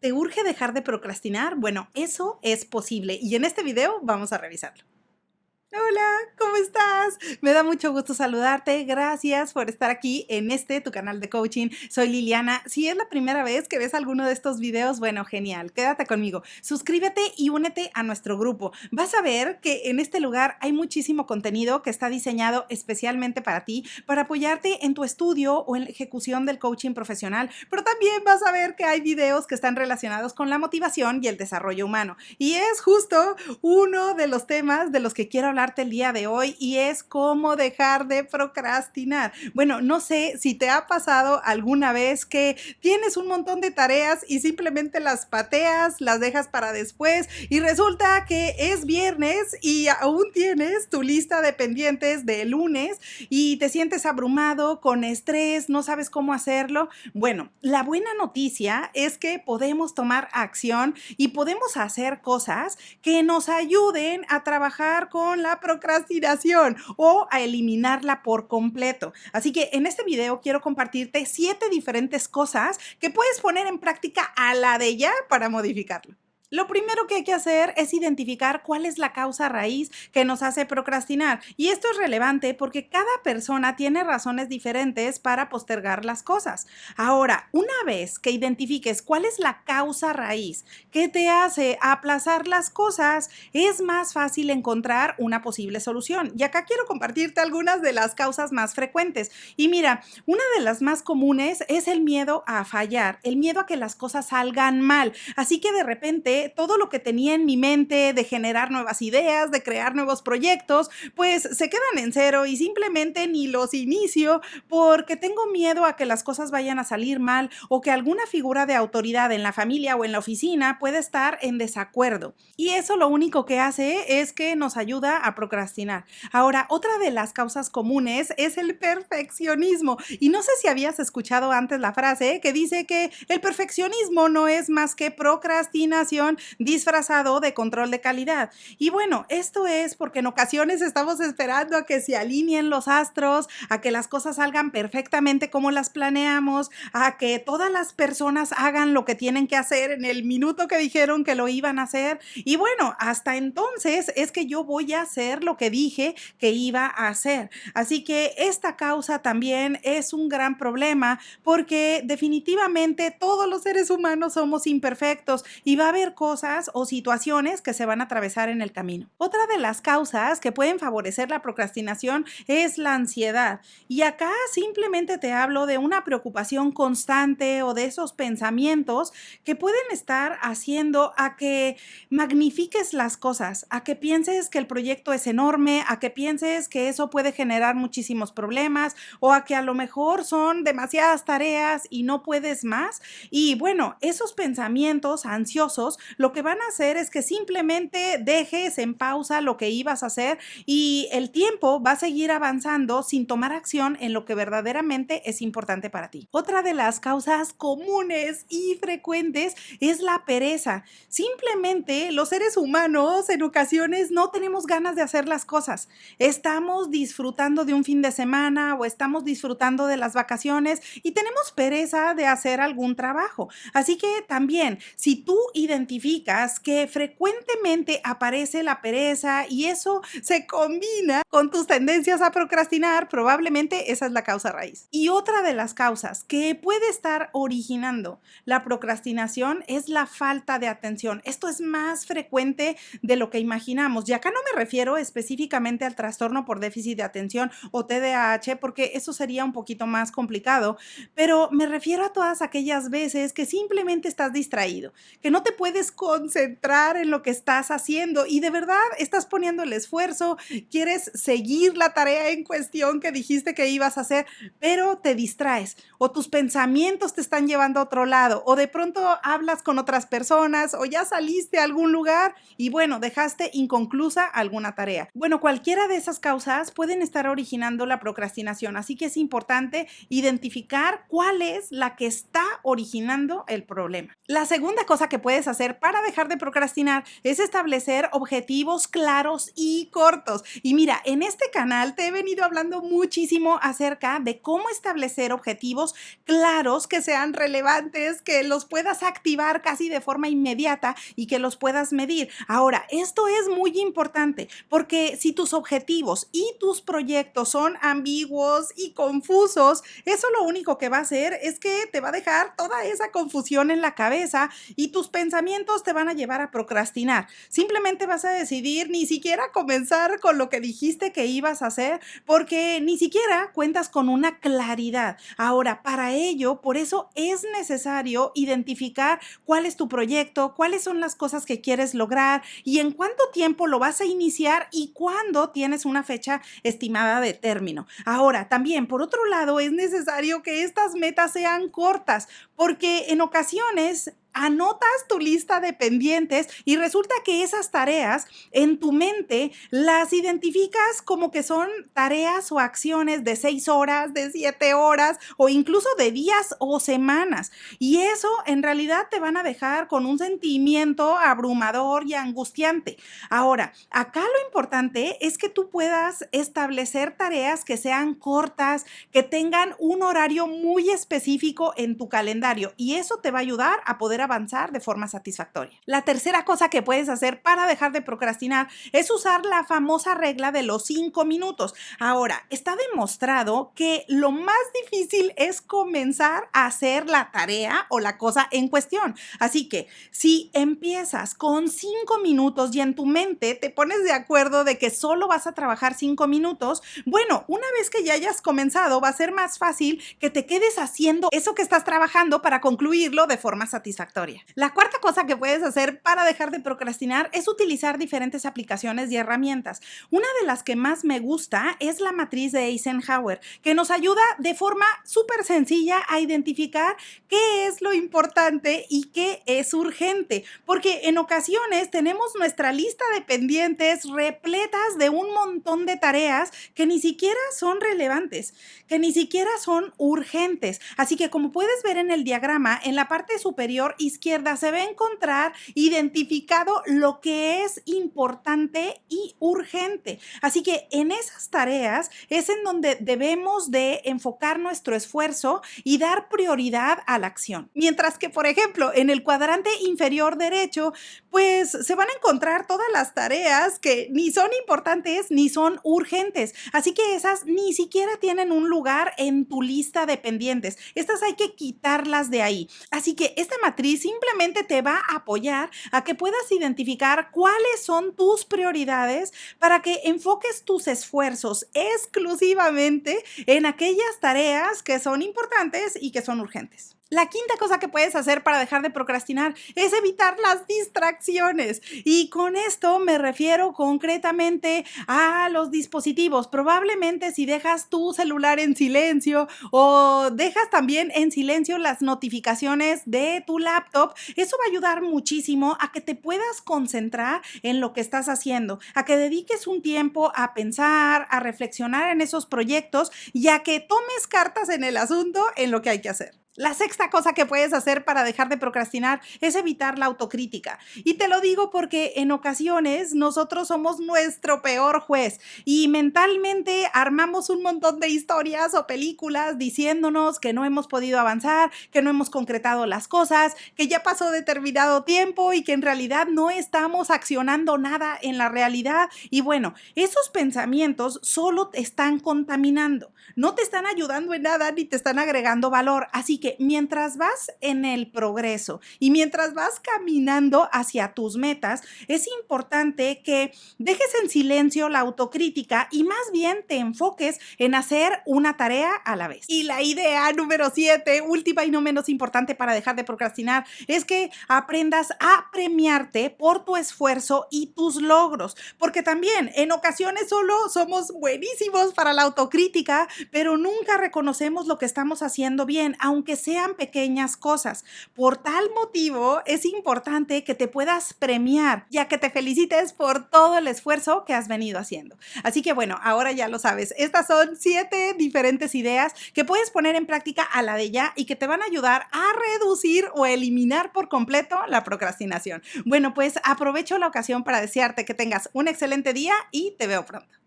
¿Te urge dejar de procrastinar? Bueno, eso es posible y en este video vamos a revisarlo. Hola, ¿cómo estás? Me da mucho gusto saludarte. Gracias por estar aquí en tu canal de coaching. Soy Liliana. Si es la primera vez que ves alguno de estos videos, bueno, genial. Quédate conmigo. Suscríbete y únete a nuestro grupo. Vas a ver que en este lugar hay muchísimo contenido que está diseñado especialmente para ti, para apoyarte en tu estudio o en la ejecución del coaching profesional. Pero también vas a ver que hay videos que están relacionados con la motivación y el desarrollo humano. Y es justo uno de los temas de los que quiero hablar el día de hoy y es cómo dejar de procrastinar. Bueno, no sé si te ha pasado alguna vez que tienes un montón de tareas y simplemente las pateas, las dejas para después y resulta que es viernes y aún tienes tu lista de pendientes de lunes y te sientes abrumado, con estrés, no sabes cómo hacerlo. Bueno, la buena noticia es que podemos tomar acción y podemos hacer cosas que nos ayuden a trabajar con la procrastinación o a eliminarla por completo. Así que en este video quiero compartirte 7 diferentes cosas que puedes poner en práctica a la de ya para modificarlo. Lo primero que hay que hacer es identificar cuál es la causa raíz que nos hace procrastinar. Y esto es relevante porque cada persona tiene razones diferentes para postergar las cosas. Ahora, una vez que identifiques cuál es la causa raíz que te hace aplazar las cosas, es más fácil encontrar una posible solución. Y acá quiero compartirte algunas de las causas más frecuentes. Y mira, una de las más comunes es el miedo a fallar, el miedo a que las cosas salgan mal. Así que de repente todo lo que tenía en mi mente de generar nuevas ideas, de crear nuevos proyectos, pues se quedan en cero y simplemente ni los inicio porque tengo miedo a que las cosas vayan a salir mal o que alguna figura de autoridad en la familia o en la oficina pueda estar en desacuerdo. Y eso lo único que hace es que nos ayuda a procrastinar. Ahora, otra de las causas comunes es el perfeccionismo. Y no sé si habías escuchado antes la frase que dice que el perfeccionismo no es más que procrastinación disfrazado de control de calidad. Y bueno, esto es porque en ocasiones estamos esperando a que se alineen los astros, a que las cosas salgan perfectamente como las planeamos, a que todas las personas hagan lo que tienen que hacer en el minuto que dijeron que lo iban a hacer. Y bueno, hasta entonces es que yo voy a hacer lo que dije que iba a hacer. Así que esta causa también es un gran problema porque definitivamente todos los seres humanos somos imperfectos y va a haber cosas o situaciones que se van a atravesar en el camino. Otra de las causas que pueden favorecer la procrastinación es la ansiedad. Y acá simplemente te hablo de una preocupación constante o de esos pensamientos que pueden estar haciendo a que magnifiques las cosas, a que pienses que el proyecto es enorme, a que pienses que eso puede generar muchísimos problemas o a que a lo mejor son demasiadas tareas y no puedes más. Y bueno, esos pensamientos ansiosos lo que van a hacer es que simplemente dejes en pausa lo que ibas a hacer y el tiempo va a seguir avanzando sin tomar acción en lo que verdaderamente es importante para ti. Otra de las causas comunes y frecuentes es la pereza. Simplemente los seres humanos en ocasiones no tenemos ganas de hacer las cosas. Estamos disfrutando de un fin de semana o estamos disfrutando de las vacaciones y tenemos pereza de hacer algún trabajo. Así que también, si tú identificas que frecuentemente aparece la pereza y eso se combina con tus tendencias a procrastinar, probablemente esa es la causa raíz. Y otra de las causas que puede estar originando la procrastinación es la falta de atención. Esto es más frecuente de lo que imaginamos. Y acá no me refiero específicamente al trastorno por déficit de atención o TDAH, porque eso sería un poquito más complicado, pero me refiero a todas aquellas veces que simplemente estás distraído, que no te puedes concentrar en lo que estás haciendo y de verdad estás poniendo el esfuerzo, quieres seguir la tarea en cuestión que dijiste que ibas a hacer, pero te distraes o tus pensamientos te están llevando a otro lado o de pronto hablas con otras personas o ya saliste a algún lugar y bueno, dejaste inconclusa alguna tarea. Bueno, cualquiera de esas causas pueden estar originando la procrastinación, así que es importante identificar cuál es la que está originando el problema. La segunda cosa que puedes hacer hacer para dejar de procrastinar es establecer objetivos claros y cortos. Y mira, en este canal te he venido hablando muchísimo acerca de cómo establecer objetivos claros que sean relevantes, que los puedas activar casi de forma inmediata y que los puedas medir. Ahora, esto es muy importante porque si tus objetivos y tus proyectos son ambiguos y confusos, eso lo único que va a hacer es que te va a dejar toda esa confusión en la cabeza y tus pensamientos te van a llevar a procrastinar. Simplemente vas a decidir ni siquiera comenzar con lo que dijiste que ibas a hacer porque ni siquiera cuentas con una claridad. Ahora, para ello, por eso es necesario identificar cuál es tu proyecto, cuáles son las cosas que quieres lograr y en cuánto tiempo lo vas a iniciar y cuándo tienes una fecha estimada de término. Ahora, también, por otro lado, es necesario que estas metas sean cortas, porque en ocasiones anotas tu lista de pendientes y resulta que esas tareas en tu mente las identificas como que son tareas o acciones de 6 horas, de 7 horas o incluso de días o semanas. Y eso en realidad te van a dejar con un sentimiento abrumador y angustiante. Ahora, acá lo importante es que tú puedas establecer tareas que sean cortas, que tengan un horario muy específico en tu calendario y eso te va a ayudar a poder avanzar de forma satisfactoria. La tercera cosa que puedes hacer para dejar de procrastinar es usar la famosa regla de los 5 minutos. Ahora, está demostrado que lo más difícil es comenzar a hacer la tarea o la cosa en cuestión. Así que si empiezas con 5 minutos y en tu mente te pones de acuerdo de que solo vas a trabajar 5 minutos, bueno, una vez que ya hayas comenzado va a ser más fácil que te quedes haciendo eso que estás trabajando para concluirlo de forma satisfactoria. La cuarta cosa que puedes hacer para dejar de procrastinar es utilizar diferentes aplicaciones y herramientas. Una de las que más me gusta es la matriz de Eisenhower, que nos ayuda de forma súper sencilla a identificar qué es lo importante y qué es urgente, porque en ocasiones tenemos nuestra lista de pendientes repletas de un montón de tareas que ni siquiera son relevantes, que ni siquiera son urgentes. Así que como puedes ver en el diagrama, en la parte superior izquierda se va a encontrar identificado lo que es importante y urgente. Así que en esas tareas es en donde debemos de enfocar nuestro esfuerzo y dar prioridad a la acción. Mientras que, por ejemplo, en el cuadrante inferior derecho, pues se van a encontrar todas las tareas que ni son importantes ni son urgentes. Así que esas ni siquiera tienen un lugar en tu lista de pendientes. Estas hay que quitarlas de ahí. Así que esta matriz simplemente te va a apoyar a que puedas identificar cuáles son tus prioridades para que enfoques tus esfuerzos exclusivamente en aquellas tareas que son importantes y que son urgentes. La quinta cosa que puedes hacer para dejar de procrastinar es evitar las distracciones. Y con esto me refiero concretamente a los dispositivos. Probablemente si dejas tu celular en silencio o dejas también en silencio las notificaciones de tu laptop, eso va a ayudar muchísimo a que te puedas concentrar en lo que estás haciendo, a que dediques un tiempo a pensar, a reflexionar en esos proyectos y a que tomes cartas en el asunto en lo que hay que hacer. La sexta cosa que puedes hacer para dejar de procrastinar es evitar la autocrítica. Y te lo digo porque en ocasiones nosotros somos nuestro peor juez y mentalmente armamos un montón de historias o películas diciéndonos que no hemos podido avanzar, que no hemos concretado las cosas, que ya pasó determinado tiempo y que en realidad no estamos accionando nada en la realidad. Y bueno, esos pensamientos solo te están contaminando, no te están ayudando en nada ni te están agregando valor. Así que mientras vas en el progreso y mientras vas caminando hacia tus metas, es importante que dejes en silencio la autocrítica y más bien te enfoques en hacer una tarea a la vez. Y la idea número 7, última y no menos importante para dejar de procrastinar, es que aprendas a premiarte por tu esfuerzo y tus logros, porque también en ocasiones solo somos buenísimos para la autocrítica, pero nunca reconocemos lo que estamos haciendo bien, aunque aunque sean pequeñas cosas. Por tal motivo, es importante que te puedas premiar, ya que te felicites por todo el esfuerzo que has venido haciendo. Así que bueno, ahora ya lo sabes. Estas son 7 diferentes ideas que puedes poner en práctica a la de ya y que te van a ayudar a reducir o eliminar por completo la procrastinación. Bueno, pues aprovecho la ocasión para desearte que tengas un excelente día y te veo pronto.